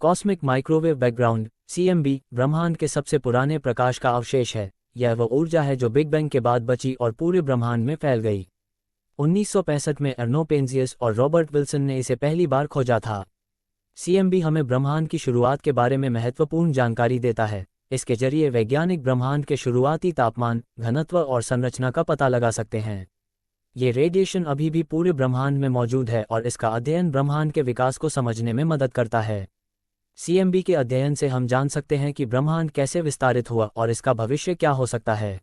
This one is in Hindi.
कॉस्मिक माइक्रोवेव बैकग्राउंड (CMB) ब्रह्मांड के सबसे पुराने प्रकाश का अवशेष है। यह वह ऊर्जा है जो बिग बैंग के बाद बची और पूरे ब्रह्मांड में फैल गई। 1965 में अर्नो पेंजियस और रॉबर्ट विल्सन ने इसे पहली बार खोजा था। CMB हमें ब्रह्मांड की शुरुआत के बारे में महत्वपूर्ण जानकारी देता है। इसके जरिए वैज्ञानिक ब्रह्मांड के शुरुआती तापमान, घनत्व और संरचना का पता लगा सकते हैं। ये रेडिएशन अभी भी पूरे ब्रह्मांड में मौजूद है और इसका अध्ययन ब्रह्मांड के विकास को समझने में मदद करता है। CMB के अध्ययन से हम जान सकते हैं कि ब्रह्मांड कैसे विस्तारित हुआ और इसका भविष्य क्या हो सकता है।